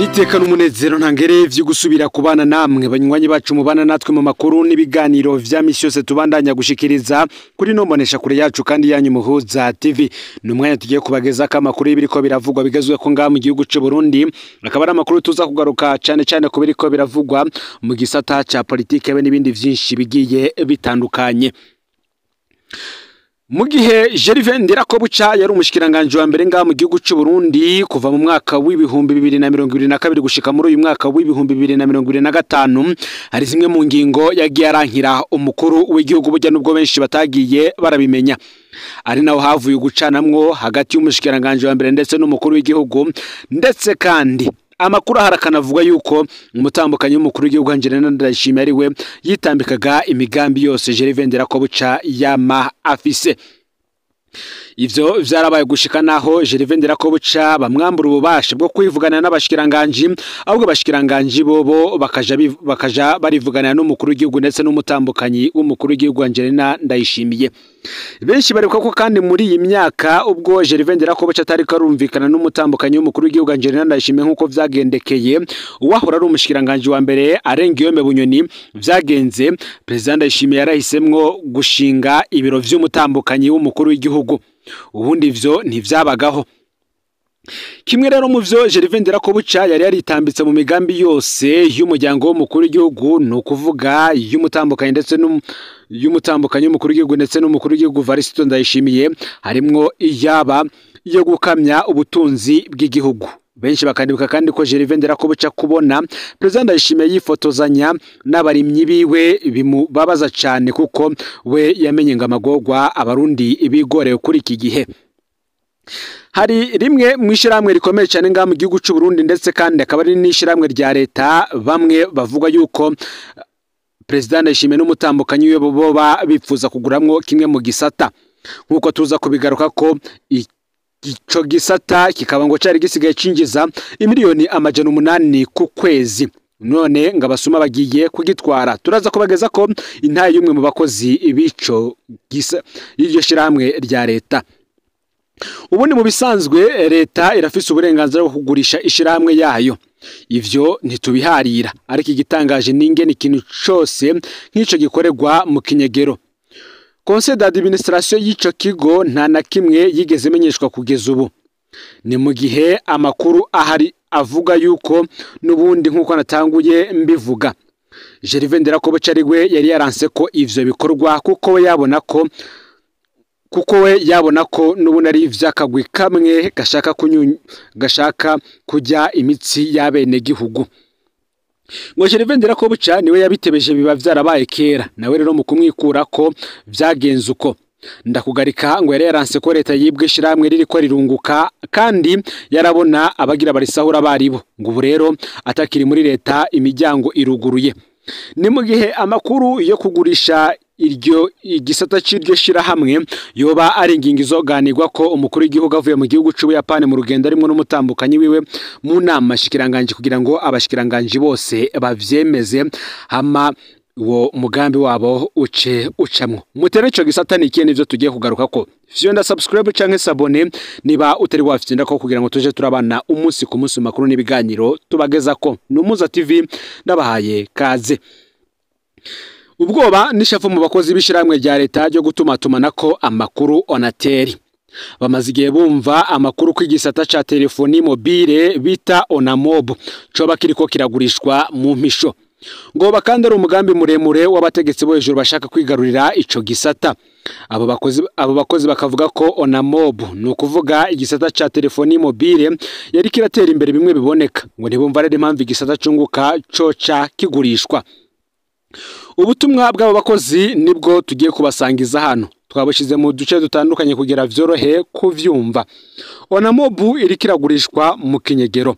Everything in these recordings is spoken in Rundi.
Niteka n'umunezero ntangere vyo gusubira kubana namwe banywanyi bacu mubana natwe mu makuru n'ibiganiro vya misi yose tubandanya gushikiriza kuri nombonesha kure yacu kandi yanyu Muhuza TV. Numwanya tugiye kubageza ko amakuru y'ibiriko biravugwa bigezwe ko ngaha mu gihugu c'u Burundi, akaba ari amakuru tuza kugaruka cane ku biriko biravugwa mu gisata ca politike be n'ibindi vyinshi bigiye bitandukanye. Mu gihe Gervais Ndirakobuca yari umushikiranganje wa mbere ngaha mu gihugu c'u Burundi kuva mu mwaka w'ibihumbi 2022 gushika muri uyu mwaka w'ibihumbi 2025, hari zimwe mu ngingo yagiye arankira umukuru w'igihugu burya nubwo benshi batagiye barabimenya. Ari naho havuye gucanamwo hagati y'umushikiranganje wa mbere ndetse n'umukuru w'igihugu, ndetse kandi amakuru harakanavuga yuko umutambukanyi w'umukuru w'igihugu Angelina Ndayishimiye ari we yitambikaga imigambi yose Gervais Ndirakobuca yama afise. Ivyo vyarabaye gushika naho Gervais Ndirakobuca bamwambura ububasha bwo kwivugana n'abashikiranganje, ahubwo abashikiranganje bobo bakaja barivugana n'umukuru w'igihugu ndetse n'umutambukanyi w'umukuru w'igihugu Angelina Ndayishimiye. Benshi bari ko kandi muri iyi myaka ubwo Gervais Ndirakobuca atari karumvikana n'umutambukanyi w'umukuru w'igihugu Angelina Ndayishimiye nkuko vyagendekeye uwahora ari umushikiranganje wa mbere Arengiyome Bunyoni, vyagenze President Ndayishimiye yarahisemwo gushinga ibiro vy'umutambukanyi w'umukuru w'igihugu. Ubundi ivyo ntivyabagaho. Kimwe rero mu vyo Gervais Ndirakobuca yari yaritambitse mu migambi yose y'umuryango w'umukuru w'igihugu, no kuvuga y'umutambukanyi ndetse y'umutambukanyi w'umukuru w'igihugu ndetse n'umukuru w'igihugu Varisito Ndayishimiye, harimwo iyaba yo gukamya ubutunzi bw'igihugu. Benshi bakandibuka kandi ko Gervais Ndirakobuca kubona President Ndayishimiye yifotozanya n'abarimyi biwe bimubabaza cyane, kuko we yamenye ngamagorwa abarundi ibigorewe kuri iki gihe. Hari rimwe mwishyiramwe rikomeye cyane ngaha mu gihugu c'u Burundi, ndetse kandi akaba ari n'ishiramwe rya leta, bamwe bavuga yuko President Ndayishimiye n'umutambukanyi we bo bipfuza kuguramwo kimwe mu gisata, nkuko tuza kubigaruka ko ico gisata kikaba ngo cari gisigaye cinjiza imiliyoni 800 ku kwezi, none ngabasuma bagiye kugitwara. Turaza kubageza ko intaye y'umwe mu bakozi bico y'iryo shiramwe rya leta. Ubundi mu bisanzwe leta irafise uburenganzira bwo kugurisha ishiramwe yayo, ivyo ntitubiharira, ariko igitangaje n'ingene ikintu cose nk'ico gikorerwa mu kinyegero. Conseil d'administration y'ico kigo nta na kimwe yigeze menyeshwa kugeza ubu. Ni mu gihe amakuru ahari avuga yuko n'ubundi nkuko natanguye mbivuga, Gervais Ndirakobuca ari we yari yaranse ko ivyo bikorwa, kuko we yabona ko n'ubundi ari ivy'akagwi kamwe gashaka kujya imitsi y'abene gihugu. Ngo Gervais Ndirakobuca niwe yabitebeje biba vyarabaye kera, nawe rero mu kumwikura ko vyagenze uko. Ndakugarika ngo yari yaranse ko leta yibwe shiramwe ririko rirunguka, kandi yarabona abagira barisahura baribo, ngo ubu rero atakiri muri leta imiryango iruguruye. Ni mu gihe amakuru yo kugurisha iryo igisata c'iryo shirahamwe yoba ari ingingo izoganirwa ko umukuru w'igihugu avuye mu gihugu c'Ubuyapani mu rugendo arimo n'umutambukanyi wiwe mu nama shikiranganje, kugira ngo abashikiranganje bose bavyemeze hama uwo mugambi wabo ucamwo. Mutere ico gisata ni ikihe nivyo tugiye kugaruka ko. Vyonda subscribe canke sabone niba utari wafitenda ko, kugira ngo tuje turabana umunsi ku munsi makuru n'ibiganiro tubageza ko. Numuza TV ndabahaye kaze. Ubwoba nishafu mu bakozi bishiramwe rya leta ryo gutumatumanako amakuru Onatel. Bamaze igihe bumva amakuru ko igisata ca telefoni mobile bita Onamob coba kiriko kiragurishwa mu mpisho. Ngo bakandi ari umugambi muremure w'abategetsi bo hejuru bashaka kwigarurira ico gisata. Abo bakozi bakavuga ko Onamob no kuvuga igisata ca telefoni mobile yari kiratera imbere bimwe biboneka, ngo ntibumva rero impamvu igisata cunguka coca kigurishwa. Ubutumwa bw'abo bakozi nibwo tugiye kubasangiza hano, twabushize mu duce dutandukanye kugira vyorohe kuvyumva. Onamob iri kiragurishwa mu kinyegero.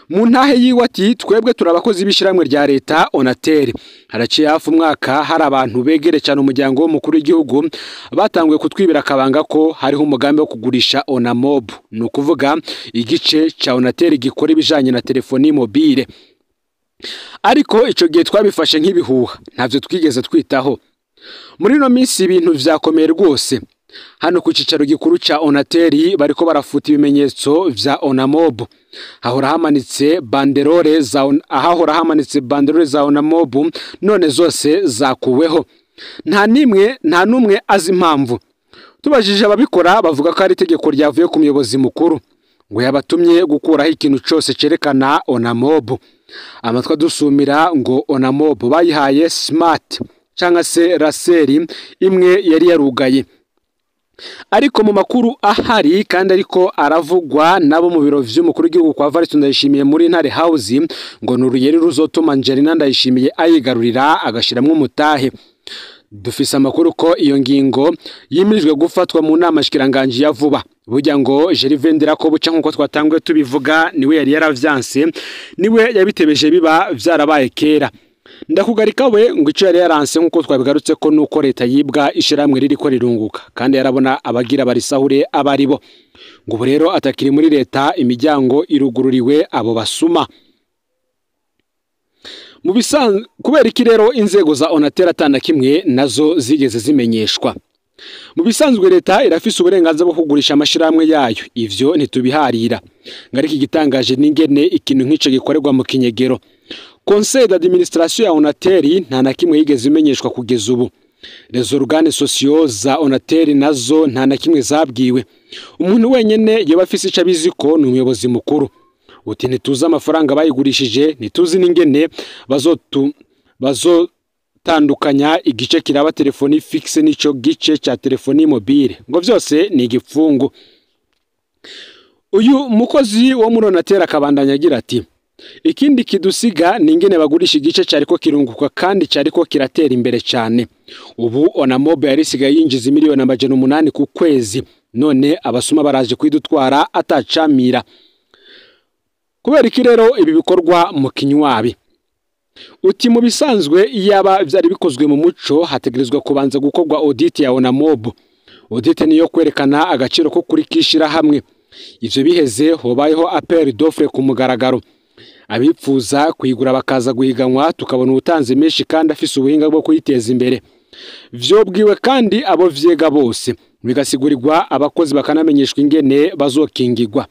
Mu ntahe yiwe ati twebwe turabakozi bishiramwe rya leta Onatel. Haraciye hafi umwaka hari abantu begere cyane umuryango w'umukuru w'igihugu batanguye kutwibira akabanga ko hariho umugambi wo kugurisha Onamob, no kuvuga igice ca Onatel gikora ibijanye na telefoni mobile. Ariko ico gihe twabifashe nk'ibihuha, ntavyo twigeze twitaho. Muri no minsi ibintu vyakomeye rwose. hano ku cicaro gikuru ca Onatel bariko barafuta ibimenyetso vya Onamob. Hahora hamanitse banderole za Onamob none zose zakuweho. Nta numwe azi impamvu. Tubajije ababikora bavuga ko ari itegeko ryavuye ku muyobozi mukuru ngo yabatumye gukuraho ikintu cyose cerekana Onamob. Amatwa dusumira ngo Onamob bayihaye smart cyangwa se raseri imwe yari yarugaye. Ariko mu makuru ahari kandi ariko aravugwa nabo mu biro vy'umukuru w'igihugu kwa Evariste Ndayishimiye muri Ntare House ngo nuruyeri ruzotuma Angelina Ndayishimiye ayigarurira agashiramwe umutahe. Dufise amakuru ko iyo ngingo yimirijwe gufatwa mu nama shikiranganje ya vuba. Burya ngo Gervais Ndirakobuca nkuko twatangwe tubivuga niwe yari yaravyanse, niwe yabitebeje biba vyarabaye kera. Ndakugarika we ngo ico yari yaranse nkuko twabigarutse ko nuko leta yibwa ishiramwe ririko rirunguka kandi yarabona abagira barisahure abaribo. Ngo ubu rero atakiri muri leta, imiryango irugururiwe abo basuma. Mu bisanzwe kubera iki rero inzego za Onatel atana kimwe nazo zigeze zimenyeshwa. Mu bisanzwe leta irafise uburenganzira bwo kugurisha amashiramwe yayo, ivyo ntitubiharira. Ngariki gitangaje n'ingene ikintu nk'ico gikorerwa mu kinyegero. Conseil d'administration ya Onatel nta na kimwe yigeze imenyeshwa kugeza ubu. Les organes sociaux za Onatel nazo nta na kimwe zabwiwe. Umuntu wenyene yoba afise ico abiziko ni umuyobozi mukuru. Uti ntituzi amafaranga bayigurishije, ntituzi n'ingene bazotandukanya igice kiraba telefoni fixe n'ico gice ca telefoni mobile. Ngo vyose ni igipfungu. Uyu mukozi wo muri Onatel akabandanya agira ati: ikindi kidusiga ni ingene bagurisha igice cyariko kirunguka kandi cyariko kiratera imbere cyane. Ubu Onamob yarisigaye yinjiza miliyoni 800 ku kwezi, none abasuma baraje kwidutwara atacamira. Kubera iki rero ibi bikorwa mu kinywabi? Uti mu bisanzwe yaba byari bikozwe mu muco hategerezwa kubanza gukorwa audit ya Onamob. Audit niyo kwerekana agaciro ko kurikishira hamwe. Ivyo biheze hobayeho appel d'offre ku mugaragaro. Abipfuza kuyigura bakaza guhiganwa tukabona ubutanze menshi kandi afise ubuhinga bwo kuyiteza imbere. Vyobwiwe kandi abo vyega bose bigasigurirwa abakozi bakanamenyeshwa ingene bazokingirwa.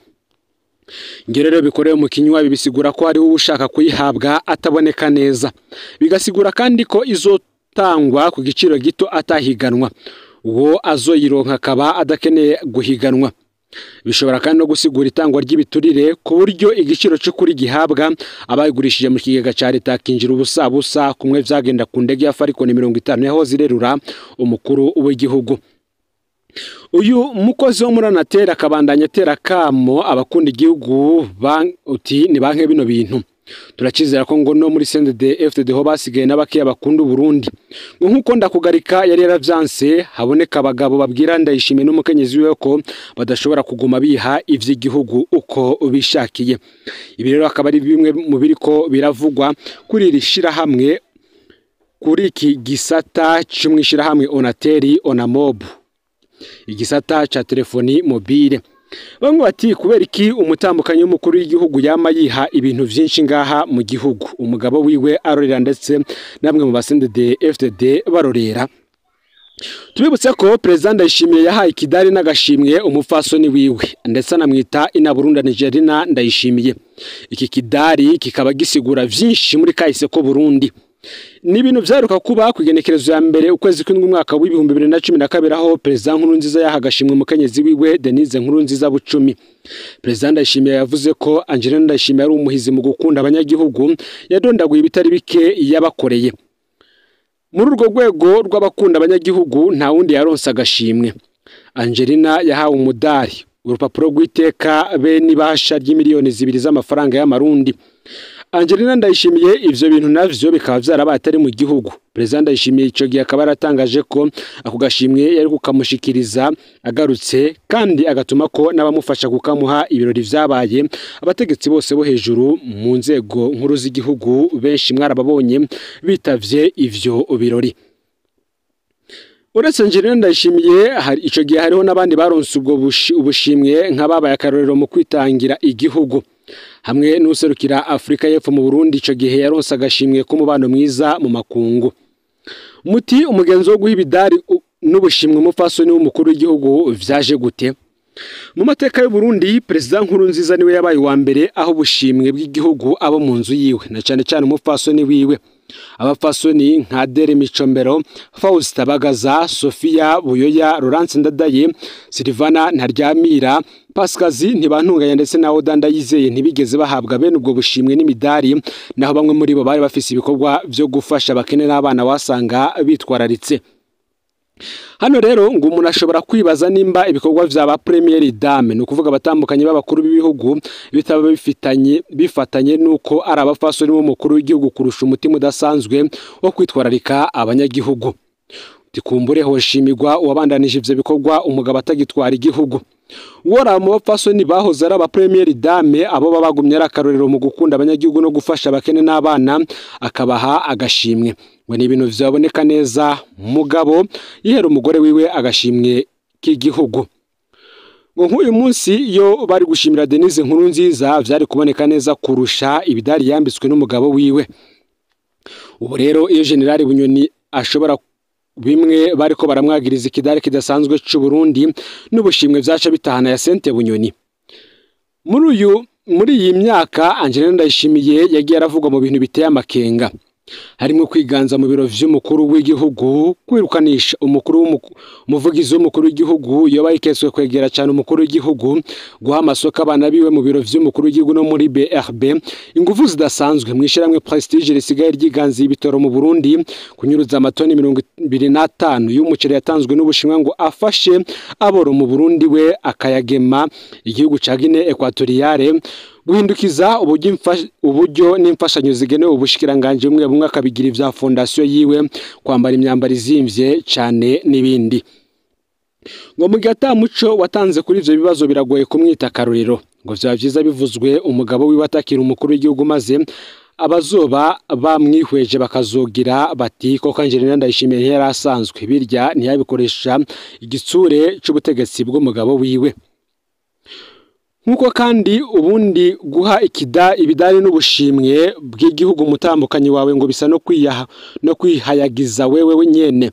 Ngerero bikorewe mu kinywa bisigura ko ari ushaka kuyihabwa ataboneka neza. Bigasigura kandi ko izotangwa ku giciro gito atahiganwa. Uwo azoyironka akaba adakeneye guhiganwa. Bishobora kandi no gusigura itangwa ry'ibiturire ku buryo igiciro cyo kuri gihabwa abayigurishije mu kigega ca leta kinjira ubusa kumwe vyagenda ku ndege ya Falcon 50 yaho zirerura umukuru w'igihugu. Uyu mukozi wo muri Onatel akabandanya atera kamo abakunda igihugu uti ni banke bino bintu. Turakizera ko ngo no muri CNDD-FDD ho basigaye n'abakiya bakunda Burundi. Ngo nkuko ndakugarika yari yaravyanse haboneka abagabo babwira Ndayishimiye n'umukenyezi we ko badashobora kuguma biha ivy'igihugu uko bishakiye. Ibi rero akaba ari bimwe mu biriko biravugwa kuri rishira hamwe kuri iki gisata cy'umwishira hamwe Onatel Onamob. Igisata cha telefoni mobile. Bamwe bati kubera iki umutambukanyi w'umukuru w'igihugu yama yiha ibintu vyinshi ngaha mu gihugu. Umugabo wiwe arorera ndetse namwe mu CNDD-FDD barorera. Tubibutse ko President Ndayishimiye yahaye ikidari n'agashimwe umufasoni wiwe ndetse anamwita ina Burundi Nigerina Ndayishimiye. Iki kidari kikaba gisigura vyinshi muri kahise ko Burundi. Ni ibintu vyaruka kuba kwigenekerezo ya mbere ukwezi kw'indwi umwaka w'ibihumbi 2012 aho President Nkurunziza yahagashimwe umukenyezi wiwe Denise Nkurunziza Bucumi. President Ndayishimiye yavuze ko Angelina Ndayishimiye ari umuhizi mu gukunda abanyagihugu, yadondaguye ibitari bike yabakoreye. Muri urwo rwego rw'abakunda abanyagihugu nta wundi yaronsa agashimwe. Angelina yahawe umudari, urupapuro rw'iteka be nibasha ry'imiliyoni 2 z'amafaranga y'amarundi. Angelina Ndayishimiye ivyo bintu navyo bikaba vyarabaye atari mu gihugu. President Ndayishimiye ico gihe akaba aratangaje ko ako gashimwe yari kukamushikiriza agarutse kandi agatuma ko nabamufasha kukamuha ibirori vyabaye abategetsi bose bo hejuru mu nzego nkuru z'igihugu benshi mwarababonye bitavye ivyo birori. Uretse Angelina Ndayishimiye hari ico gihe hariho nabandi baronse ubwo ubushimwe nk'ababaye akarorero mu kwitangira igihugu. Hamwe n'userukira Afrika y'Epfo mu Burundi ico gihe yaronse agashimwe k'umubano mwiza mu makungu. Muti umugenzo wo guha ibidari n'ubushimwe umupfasoni w'umukuru w'igihugu vyaje gute? Mu mateka y'u Burundi Perezida Nkurunziza niwe yabaye wa mbere aho ubushimwe bw'igihugu abo mu nzu yiwe na cyane cyane umupfasoni wiwe. Abapfasoni nka Dere Micombero, Fausta Bagaza, Sofia Buyoya, Laurence Ndadaye, Silvana Ntaryamira, Pascazi Ntibantunganya ndetse na Oda Ndayizeye ntibigeze bahabwa bene ubwo bushimwe n'imidari, naho bamwe muri bo bari bafise ibikorwa byo gufasha abakene n'abana wasanga bitwararitse. Hano rero ngo umuntu ashobora kwibaza nimba ibikorwa vy'aba Premier Dame no kuvuga batambukanye b'abakuru b'ibihugu bitaba bifatanye nuko ari abafasoni b'umukuru w'igihugu kurusha umutima udasanzwe wo kwitwararika abanyagihugu. Tikumbure hoshimirwa uwabandanije ivyo bikorwa umugabo atagitwara igihugu. Wora mu bafasoni bahoze ari aba Premier Dame abo babagumye ari akarorero mu gukunda abanyagihugu no gufasha abakene n'abana akabaha agashimwe. Ngo ni ibintu vyaboneka neza mugabo yihera umugore wiwe agashimwe k'igihugu. Ngo nk'uyu munsi iyo bari gushimira Denise Nkurunziza vyari kuboneka neza kurusha ibidari yambitswe n'umugabo wiwe. Ubu rero iyo General Bunyoni ashobora bimwe bariko baramwagiriza ikidari kidasanzwe c'u Burundi n'ubushimwe vyaca bitahana ya Sente Bunyoni. Muri iyi myaka Angelina Ndayishimiye yagiye aravugwa mu bintu biteye amakenga. Harimo kwiganza mu biro vy'umukuru w'igihugu, kwirukanisha umuvugizi w'umukuru w'igihugu yoba ikeswe kwegera cyane umukuru w'igihugu, guha amasoko abana biwe mu biro vy'umukuru w'igihugu no muri BRB, ingufu zidasanzwe mwishiramwe Prestige risigaye ryiganza ibitoro mu Burundi, kunyuruza amatoni 25 y'umuceri yatanzwe n'Ubushinwa ngo afashe aboro mu Burundi we akayagema igihugu ca Guinea Equatoriale, guhindukiza uburyo n'imfashanyo zigenewe ubushikiranganje bumwe akabigira ivya fondation yiwe, kwambara imyambaro izimvye cyane n'ibindi. Ngo mu gata muco watanze kuri ivyo bibazo biragoye kumwita akarorero. Ngo vya vyiza bivuzwe umugabo wiwe atakira umukuru w'igihugu maze abazoba bamwihweje bakazogira bati koko Angelina Ndayishimiye yarasanzwe birya ntiyabikoresha igitsure c'ubutegetsi bw'umugabo wiwe. Nkuko kandi ubundi guha ibidari n'ubushimwe bw'igihugu mutambukanyi wawe ngo bisa no kwihayagiza wewe nyene.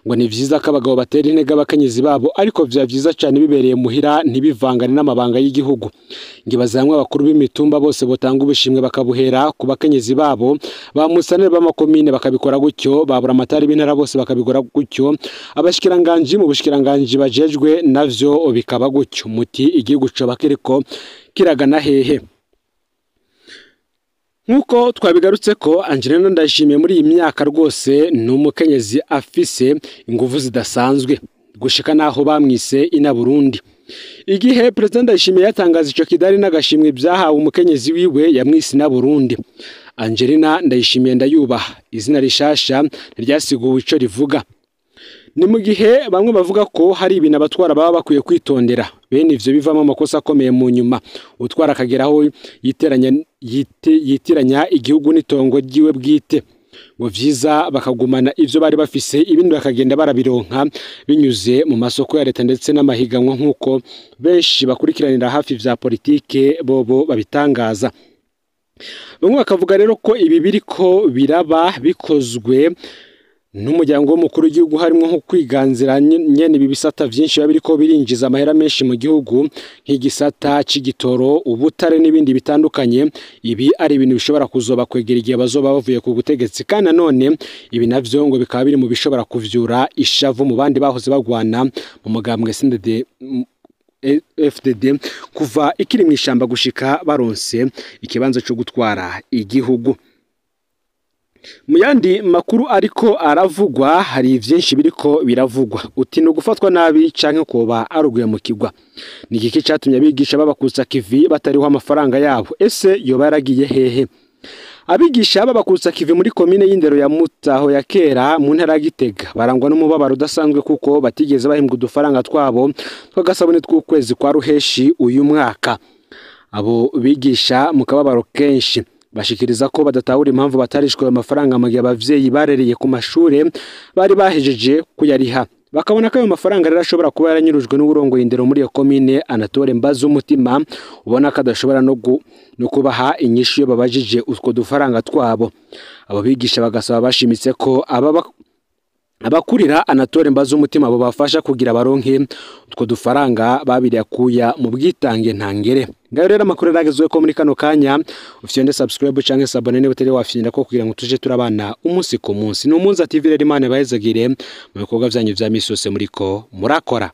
Ngo ni vyiza ko abagabo batera intege abakenyezi babo ariko vya vyiza cyane bibereye muhira ntibivangane n'amabanga y'igihugu. Ngibaza hamwe abakuru b'imitumba bose botanga ubushimwe bakabuhera ku bakenyezi babo, bamusanire b'amakomine bakabikora gutyo, babura amatari b'intara bose bakabikora gutyo, abashikiranganje mu bushikiranganje bajejwe navyo bikaba gutyo. Muti igihugu coba kiriko kiragana hehe? Nkuko twabigarutse ko Angelina Ndayishimiye muri iyi myaka rwose n'umukenyezi afise ingufu zidasanzwe gushika naho bamwise ina Burundi. Igihe President Ndayishimiye yatangaza ico kidari n'agashimwe byahawe umukenyezi wiwe yamwise ina Burundi. Angelina Ndayishimiye ndayubaha, izina rishasha ryasiguwe ico rivuga. Ni mu gihe bamwe bavuga ko hari ibintu abatwara baba bakwiye kwitondera, bene ivyo bivamo amakosa akomeye mu nyuma, utwara akageraho yitiranya igihugu n'itongo ryiwe bwite. Ngo vyiza bakagumana ivyo bari bafise, ibindi bakagenda barabironka binyuze mu masoko ya leta ndetse n'amahiganwa nk'uko benshi bakurikiranira hafi vya politike bobo babitangaza. Bamwe bakavuga rero ko ibi biriko biraba bikozwe n'umuryango w'umukuru w'igihugu harimo nko kwiganzira nyene ibi bisata vyinshi babiriko birinjiza amahera menshi mu gihugu nk'igisata c'igitoro, ubutare n'ibindi bitandukanye. Ibi ari ibintu bishobora kuzoba kwegera igihe bazoba bavuye ku butegetsi, kandi none ibi navyo ngo bikaba biri mu bishobora kuvyura ishavu mu bandi bahoze bagwana mu mugambwe FDD kuva ikiri mw'ishamba gushika baronse ikibanza cyo gutwara igihugu. Mu yandi makuru ariko aravugwa hari vyinshi biriko biravugwa, uti no gufatwa nabi canke koba aruguye mu kigwa. Ni iki cyatumye abigisha babakutsa kivi batariho amafaranga yabo? Ese yoba yaragiye hehe? Abigisha babakutsa kivi muri komine y'indero ya Mutaho ya kera mu ntara ya Gitega barangwa n'umubabaro udasanzwe kuko batigeze bahembwa udufaranga twabo twagasabone tw'ukwezi kwa ruheshi uyu mwaka. Abo bigisha mu kababaro kenshi bashikiriza ko badatahura impamvu batarishwe amafaranga mu gihe abavyeyi barereye ku mashure bari bahejeje kuyariha. Bakabona ko ayo mafaranga rero ashobora kuba yaranyurujwe n'uburongo y'indero muri iyo komine Anatole Mbaza umutima, ubona ko adashobora no kubaha inyishu yo babajije utwo dufaranga twabo. Abo bigisha bagasaba bashimitse ko abakurira Anatole Mbaza umutima abo bafasha kugira baronke utwo dufaranga babiriya kuya mu bwitange ntangere. Ngayo rero amakuru yaragezwe ko muri kano kanya ufyende subscribe canke s'abone ne butari wafyinda ko kugira ngo tuje turabana umunsi ku munsi. Ni Umunza TV rero Imana bahezagire mu bikorwa byanyu vya misi yose muriko murakora.